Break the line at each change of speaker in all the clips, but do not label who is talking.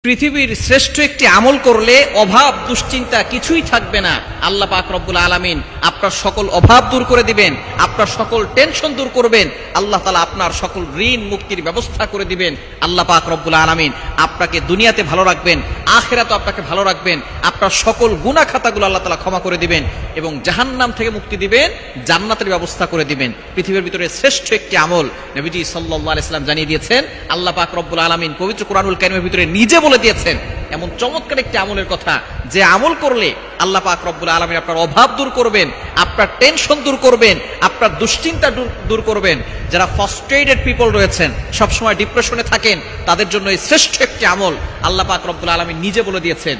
পৃথিবীর শ্রেষ্ঠ একটি আমল করলে অভাব দুশ্চিন্তা কিছুই থাকবে না। আল্লাহ পাক রব্বুল আলামিন আপনার সকল অভাব দূর করে দিবেন, আপনার সকল টেনশন দূর করবেন। আল্লাহ তাআলা আপনার সকল ঋণ মুক্তির ব্যবস্থা করে দিবেন। আল্লাহ পাক রব্বুল আলামিন আপনাকে দুনিয়াতে ভালো রাখবেন, আখিরাতে আপনাকে ভালো রাখবেন। আপনার সকল গুনাহ খাতাগুলো আল্লাহ তাআলা ক্ষমা করে দিবেন এবং জাহান্নাম থেকে মুক্তি দিবেন, জান্নাতের ব্যবস্থা করে দিবেন। পৃথিবীর ভিতরে শ্রেষ্ঠ একটি আমল নবীজি সাল্লাল্লাহু আলাইহি ওয়াসাল্লাম জানিয়ে দিয়েছেন। আল্লাহ পাক রব্বুল আলামিন পবিত্র কোরআনুল কারীমের ভিতরে নিজে বলে দিয়েছেন এমন চমৎকার একটি আমলের কথা, যে আমল করলে আল্লাহ পাক রব্বুল আলামিন আপনার অভাব দূর করবেন, আপনার টেনশন দূর করবেন, আপনার দুশ্চিন্তা দূর করবেন। যারা ফ্রাস্ট্রেটেড পিপল রয়েছেন, সবসময় ডিপ্রেশনে থাকেন, তাদের জন্য এই শ্রেষ্ঠ একটি আমল আল্লাহ পাক রব্বুল আলামিন নিজে বলে দিয়েছেন।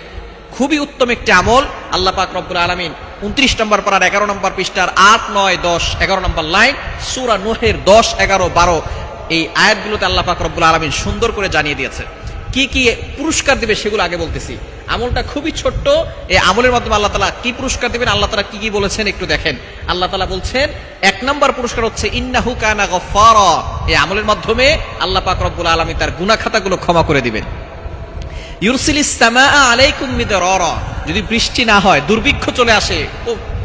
খুবই উত্তম একটি আমল। আল্লাহ পাক রব্বুল আলামিন 29 নম্বর পারার 11 নম্বর পৃষ্ঠার 8, 9, 10, 11 নম্বর লাইন, সূরা নূহের 10, 11, 12 এই আয়াতগুলোতে আল্লাহ পাক রব্বুল আলামিন সুন্দর করে জানিয়ে দিয়েছে। কি কি পুরস্কার দিবে সেগুলো আগে বলতেছি। আমলটা খুবই ছোট্ট। এই আমলের মাধ্যমে আল্লাহ তাআলা কি পুরস্কার দিবেন, আল্লাহ তাআলা কি কি বলেছেন একটু দেখেন। আল্লাহ তাআলা বলছেন 1 নম্বর পুরস্কার হচ্ছে ইন্নাহু কানা গফফারা। এই আমলের মাধ্যমে আল্লাহ পাক রব্বুল আলামিন তার গুনাহ খাতাগুলো ক্ষমা করে দিবেন। ইউরসিলিস সামাআ আলাইকুম মিদরারা। যদি বৃষ্টি না হয়, দুর্ভিক্ষ চলে আসে,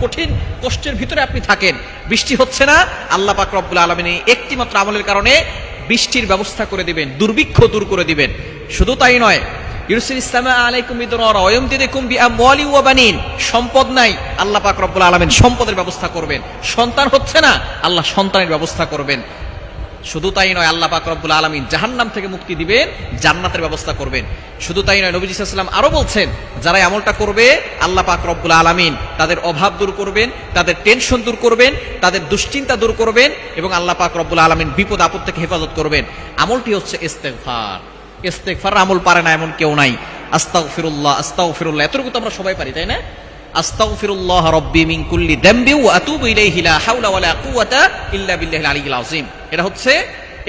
কঠিন কষ্টের ভিতরে আপনি থাকেন, বৃষ্টি হচ্ছে না, আল্লাহ পাক রব্বুল আলামিন একটি মাত্র আমলের কারণে বৃষ্টির ব্যবস্থা করে দিবেন, দুর্ভিক্ষ দূর করে দিবেন। শুধু তাই নয়, ইউরসিলিস সামাআ আলাইকুম মিদরারা ওয়া ইউমদিদুকুম বিআমওয়ালি ওয়া বানিন। সম্পদ নাই, আল্লাহ পাক রব্বুল আলামিন সম্পদের ব্যবস্থা করবেন। সন্তান হচ্ছে না, আল্লাহ সন্তানের ব্যবস্থা করবেন। শুধু তাই নয়, আল্লাহ পাক রব্বুল আলামিন জাহান্নাম থেকে মুক্তি দিবেন, জান্নাতের ব্যবস্থা করবেন। শুধু তাই নয়, নবীজি সাল্লাল্লাহু আলাইহি ওয়াসাল্লাম আরো বলছেন, যারা আমলটা করবে আল্লাহ পাক রব্বুল আলামিন তাদের অভাব দূর করবেন, তাদের টেনশন দূর করবেন, তাদের দুশ্চিন্তা দূর করবেন এবং আল্লাহ পাক রব্বুল আলামিন বিপদ আপদ থেকে হেফাজত করবেন। আমলটি হচ্ছে ইস্তেগফার। ইস্তেগফার আমল পারে না এমন কেউ নাই। আস্তাগফিরুল্লাহ, আস্তাগফিরুল্লাহ, এতটুকু তো আমরা সবাই পারি, তাই না? আস্তাগফিরুল্লাহ রাব্বি মিন কুল্লি যামবি ওয়া আতুবু ইলাইহি লা হাওলা ওয়ালা কুওয়াতা ইল্লা বিল্লাহিল আলিয়্যিল আযীম। এটা হচ্ছে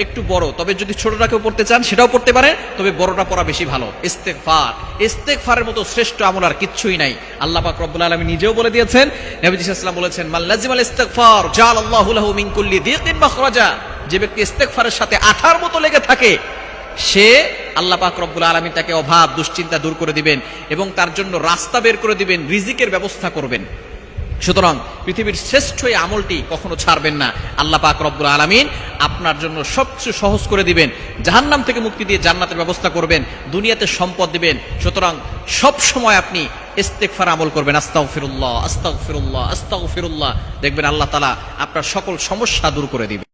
একটু বড়, তবে যদি ছোটটা কেউ পড়তে চান সেটাও পড়তে পারেন, তবে বড়টা পড়া বেশি ভালো। ইস্তেগফার, ইস্তেগফারের মতো শ্রেষ্ঠ আমল আর কিচ্ছুই নাই। আল্লাহ পাক রব্বুল আলামিন নিজেও বলে দিয়েছেন, নবীজি সাল্লাল্লাহু আলাইহি ওয়াসাল্লাম বলেছেন, মান লাজিমাল ইস্তিগফার জাআলাল্লাহু লাহু মিন কুল্লি দিকিন মাখরাজা। যে ব্যক্তি ইস্তেগফারের সাথে আঠার মতো লেগে থাকে, সে আল্লাহ পাক রব্বুল আলামিন তাকে অভাব দুশ্চিন্তা দূর করে দিবেন এবং তার জন্য রাস্তা বের করে দিবেন, রিজিকের ব্যবস্থা করবেন। সুতরাং পৃথিবীর শ্রেষ্ঠ এই আমলটি কখনো ছাড়বেন না। আল্লাহ পাক রব্বুল আলামিন আপনার জন্য সবকিছু সহজ করে দিবেন, জাহান্নাম থেকে মুক্তি দিয়ে জান্নাতের ব্যবস্থা করবেন, দুনিয়াতে সম্পদ দিবেন। সুতরাং সব সময় আপনি ইস্তেগফার আমল করবেন। আস্তাগফিরুল্লাহ, আস্তাগফিরুল্লাহ, আস্তাগফিরুল্লাহ, দেখবেন আল্লাহ তাআলা আপনার সকল সমস্যা দূর করে দিবেন।